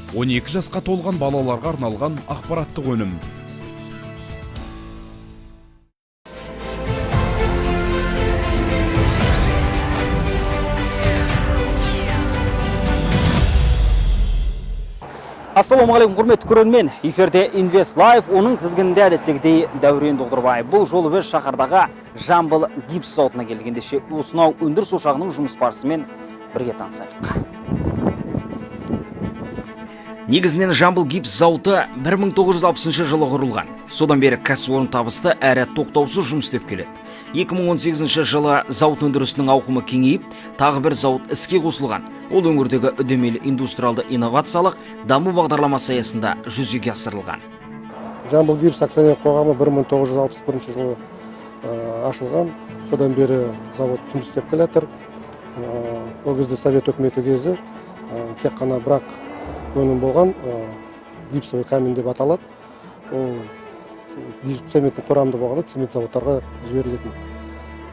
12 жасқа толған балаларға арналған ақпараттық өнім. Ассалаумағалейкум, құрметті көрермен. Эфирде Invest Live, оның тізгінінде әдеттегідей Дәурен Доғдырбай. Бұл жолы біз шаһардағы Жамбыл гипс зауытына келгендеше, осынау өндіріс ошағының жұмыс барысымен бірге танысайық. Негізінен Жамбыл гипс зауыты 1960 жылы құрылған. Содан бері кәсіпорын табысты әрі тоқтаусыз жұмыс істеп келеді. 2018 жылы зауыт өндірісінің ауқымы кеңейіп, тағы бір зауыт іске қосылған. Ол өңірдегі үдемелі индустриалды инновациялық даму бағдарламасы аясында жүзеге асырылған. Жамбыл гипс акционерлік қоғамы 1961 жылы ашылған. Содан бері завод жұмыс істеп келатыр. Ол кезде совет өкіметі кезі тек қана бірақ өнім болған, гипсовый камень деп аталады. Ол цементтің құрамды болғанда цемент заводтарға жіберілетін.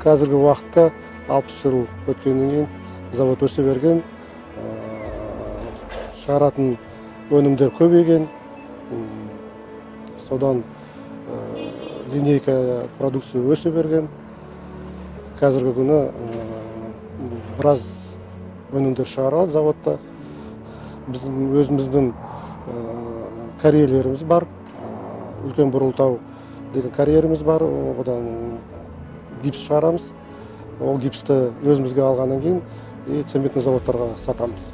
Қазіргі уақытта 60 жыл өткеннен кейін завод өсе берген, шығаратын өнімдер көбейген, содан линейка продукция өсе берген. Қазіргі күні біраз өнімдер шығарылады заводта. Біздің өзіміздің карьерлеріміз бар. Үлкен Бұрылтау деген карьеріміз бар. Одан гипс шығарамыз. Ол гипсті өзімізге алғаннан кейін цементный заводтарға сатамыз.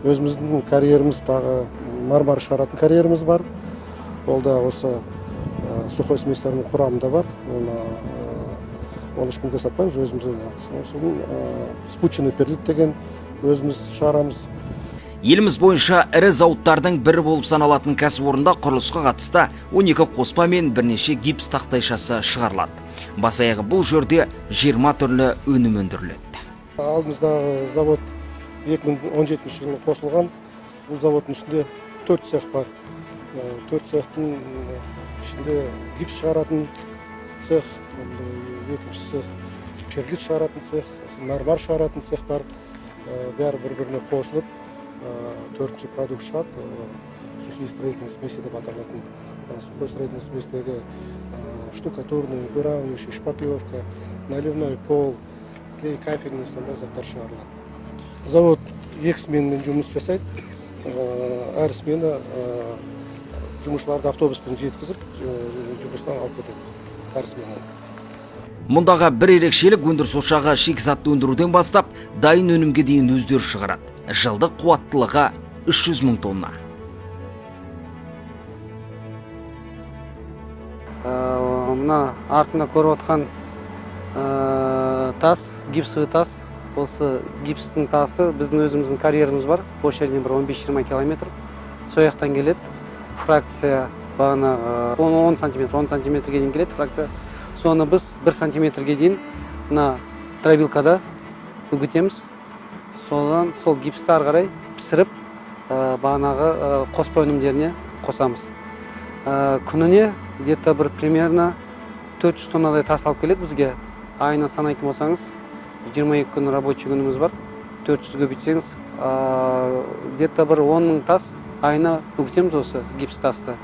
Өзіміздің карьеріміз тағы мармар шығаратын карьеріміз бар. Ол да осы сухой сместерінің құрамында бар. Оны ешкімге сатпаймыз, өзіміз спутчиный перлит деген өзіміз шығарамыз. Еліміз бойынша ірі зауыттардың бірі болып саналатын кәсіпорында құрылысқа қатысты 12 қоспа мен бірнеше гипс тақтайшасы шығарылады. Бас аяғы бұл жерде 20 түрлі өнім өндіріледі. Алдымыздағы завод 2017 жылы қосылған. Бұл заводтың ішінде 4 цех бар. 4 цехтың ішінде гипс шығаратын цех, екіншісі перлит шығаратын цех, мармар шығаратын цех бар. Бәрі бір-біріне қосылып, төртінші продукт шығады. Сухие строительные смеси деп аталатын. Сухой строительной смесіндегі штукатурный, выравнивающий, шпаклевка, наливной пол, клей, кафельный сондай заттар шығарылады. Завод 2 сменмен жұмыс жасайды. Әр смена жұмысшыларды автобуспен жеткізіп, жұмыстан алып кетеді. Әр смена. Мұндағы бір ерекшелік өндіріс ошағы шикізатты өндіруден бастап, дайын өнімге дейін өздері шығарады. Жылдық қуаттылығы 300 мың тонна. Мына артында көріп отқан тас, гипсовый тас. Осы гипстің тасы біздің өзіміздің карьеріміз бар. Площадьіне бір 15-20 километр. Сояқтан келеді. Фракция бағана 10 сантиметрге дейін келеді фракция. Соны біз 1 сантиметрге дейін мына дробилкада үгітеміз. Содан сол гипсті ары қарай пісіріп, бағанағы қоспа өнімдеріне қосамыз. Күніне где-то бір примерно 400 тоннадай тас алып келеді бізге. Айына санайтын болсаңыз, 22 күн рабочий күніміз бар. 400-ге бүйтсеңіз, где-то бір 10 мың тас айына үгітеміз осы гипс тасты.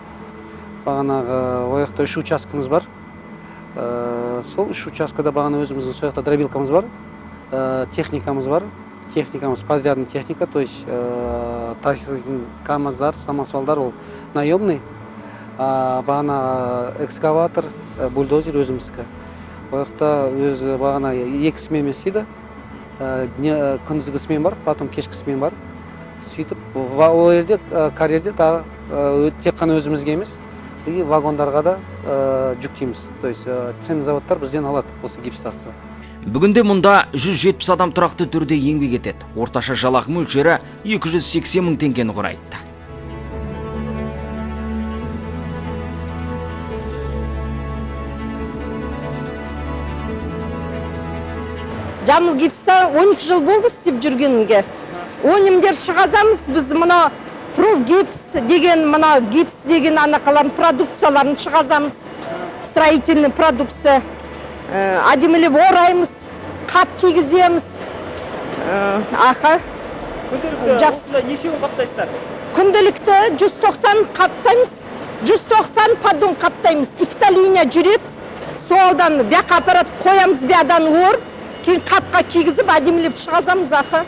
Бағанағы ояқта 3 учаскіміз бар. Сол 3 учаскада бағана өзіміздің сояқта дробилкамыз бар, техникамыз бар. Техникамыз подрядный техника, то есть таситын КамАЗдар, самосвалдар ол наемный. Бағана экскаватор, бульдозер өзімізгі. Ояқта өзі бағана 2 сменмен істейді. Күндізгі смен бар, потом кешкі смен бар. Сөйтіп, ол жерде карьерде тек қана өзімізге емес, вагондарға да жүктейміз. То есть цемент заводтар бізден алады осы гипс тасты. Бүгінде мұнда 170 адам тұрақты түрде еңбек етеді. Орташа жалақы мөлшері 280 мың теңгені құрайды. Жамбыл гипста 12 жыл болды істеп жүргенімге. Өнімдер шығазамыз, біз мына проф гипс деген, мына гипс деген анақаларын продукцияларын шығазамыз. Строительный продукция. Әдемілеп ораймыз, қап кигіземіз. Аха. Күнделікті осында нешеуін қаптайсыздар? күнделікті 190 қаптаймыз, 190 поддон қаптаймыз. 2 линия жүрет, солдан бияқ аппарат қоямыз биядан ор, кейін қапқа кигізіп әдемілеп шығазамыз ақы.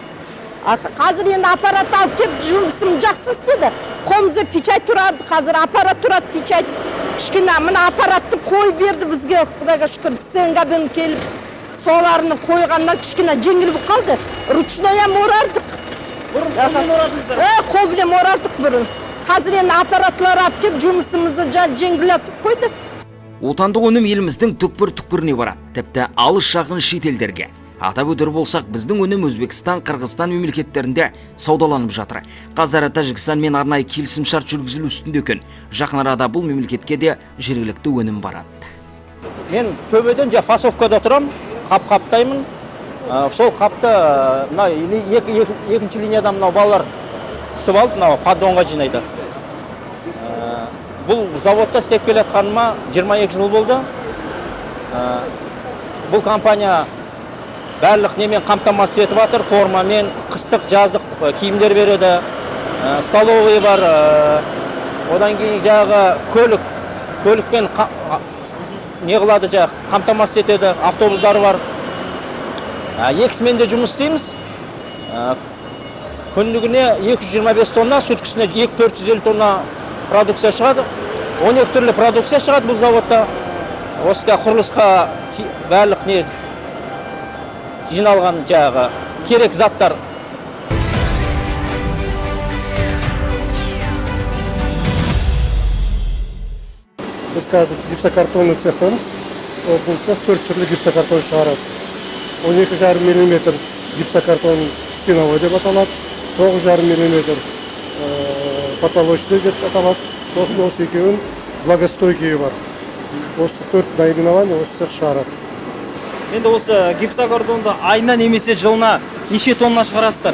Қазір енді аппарат алып кеп жұмысым жақсы істеді. Қолымызда печать тұрады, қазір аппарат тұрады, печать. Кішкене мына аппаратты қойып берді бізге, Құдайға шүкір, Сенгабен келіп, соларыны қойғаннан кішкене жеңіл болып қалды. Ручной орардық. Қол білем орардық бұрын. Қазір енді аппаратлар алып кеп жұмысымызды жеңілдетіп қойды. Отандық өнім еліміздің түкпір-түкпіріне барады, тіпті алыс жақын шетелдерге. Атап өтер болсақ, біздің өнім Өзбекстан, Қырғызстан мемлекеттерінде саудаланып жатыр. Қазір Тәжікстанмен арнайы келісімшарт жүргізілу үстінде екен. Жақын арада бұл мемлекетке де жергілікті өнім барады. Мен төбеден фасовкада тұрам, қаптаймын. Сол қапты екінші линияда мынау балалар күтіп алды, мынау поддонға жинайды. Бұл заводта істеп келе жатқаныма 22 жыл болды. Бұл компания барлық немен қамтамасыз етіп жатыр, формамен, қыстық, жаздық киімдер береді, столовый бар, одан кейін жағы көлікпен не қылады, қамтамасыз етеді, автобустар бар. Екісімен де жұмыс істейміз. Күнлігіне 225 тонна, суткісіне 450 тонна продукция шығады. 12 түрлі продукция шығады бұл заводта. Осыға құрылысқа барлық не жиналған керек заттар. Біз қазір гипсокартонный цехтамыз. Бұл цех 4 түрлі гипсокартон шығарады. 12,5 мм гипсокартон стеновой деп аталады, 9,5 мм потолочный деп аталады. Сосын осы екеуін влагостойкие бар. Осы 4 наименование осы цех шығарады. Енді осы гипсокартонды айына немесе жылына неше тонна шығарасыздар?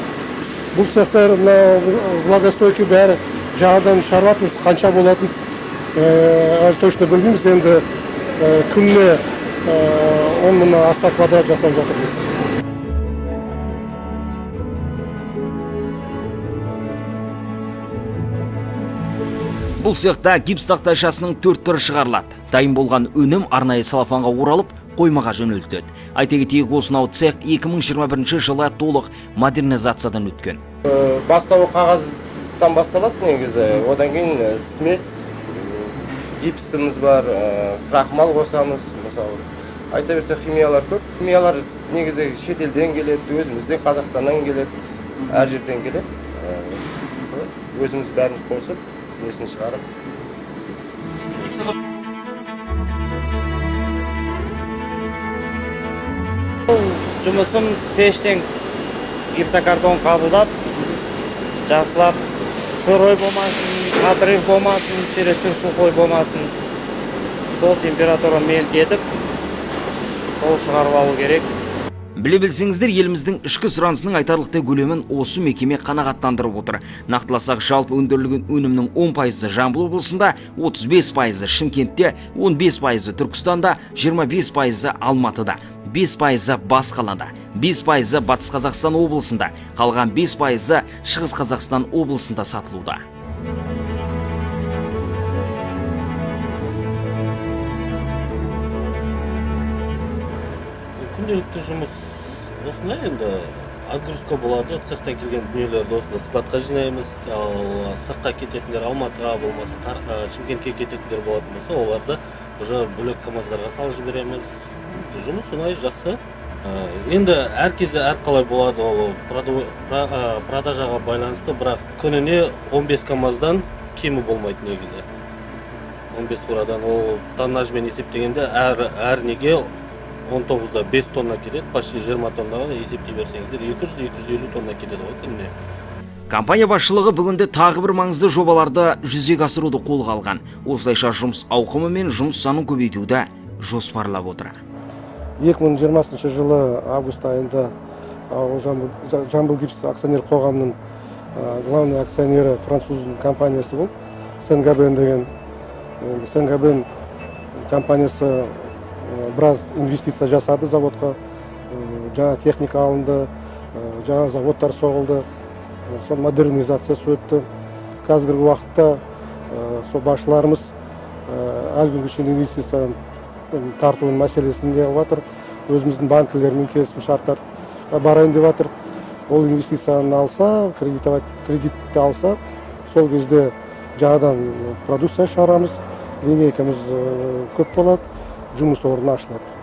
Бұл цехтар влагостойкие бәрі жағадан шығарыватырмыз, қанша болатын точно білмейміз. Енді күніне 10 мыңнан аса квадрат жасап жатырмыз. Бұл цехта гипс тақтайшасының 4 түрі шығарылады. Дайын болған өнім арнайы салафанға оралып, қоймаға жөнелтіледі. Айта кетейік, осынау цех 2021 жылы толық модернизациядан өткен. Бастауы қағаздан басталады негізі, одан кейін смес, гипсіміз бар, крахмал қосамыз, мысалы. Айта берсе химиялар көп. Химиялар негізі шетелден келеді, өзімізден, Қазақстаннан келеді, әр жерден келеді. Өзіміз бәрін қосып, несін шығарып. Жұмысым пештен гипсокартон қабылдап, жақсылап, сырой болмасын, отрыв болмасын, чересчур сухой болмасын. Сол температурамен кетіп, сол шығарып алу керек. Біле білсеңіздер, еліміздің ішкі сұранысының айтарлықтай көлемін осы мекеме қанағаттандырып отыр. Нақтыласақ, жалпы өндірілген өнімнің 10% Жамбыл облысында, 35% Шымкентте, 15% Түркістанда, 25% Алматыда, 5% Бас қалада, 5% Батыс Қазақстан облысында, қалған 5% Шығыс Қазақстан облысында сатылуда. Күнделікті жұмыс осындай, енді отгрузка болады, цехтан келген дүниелерді осында складқа жинаймыз, ал сыртқа кететіндер Алматыға болмаса Шымкентке кететіндер болатын болса, оларды уже бөлек КамАЗдарға салып жібереміз. Жұмыс оңай, жақсы. Енді әр кезде әр қалай болады, ол продажаға байланысты, бірақ күніне 15 КамАЗдан кемі болмайды негізі. 15 фурадан ол тоннажбен есептегенде әр неге 19-да 5 тонна кетеді, почти 20 тоннаға есептей берсеңіздер, 200-250 тонна кетеді ғой күніне. Компания басшылығы бүгінде тағы бір маңызды жобаларды жүзеге асыруды қолға алған. Осылайша жұмыс ауқымы мен жұмыс санын көбейтуді жоспарлап отыр. 2020 жылы август айында Жамбыл гипс акционер қоғамының главный акционері француздың компаниясы болды. Сенгабен деген. Сенгабен компаниясы біраз инвестиция жасады заводқа, жаңа техника алынды, жаңа заводтар соғылды, сол модернизациясы өтті. қазіргі уақытта сол басшыларымыз әлі күнге шейін инвестицияны тарту мәселесін не қылып жатыр. Өзіміздің банкілермен келісім шарттар барайын деп жатыр. Ол инвестицияны алса, кредитті алса, сол кезде жаңадан продукция шығарамыз, линейкамыз көп болады, жұмыс орны ашылады.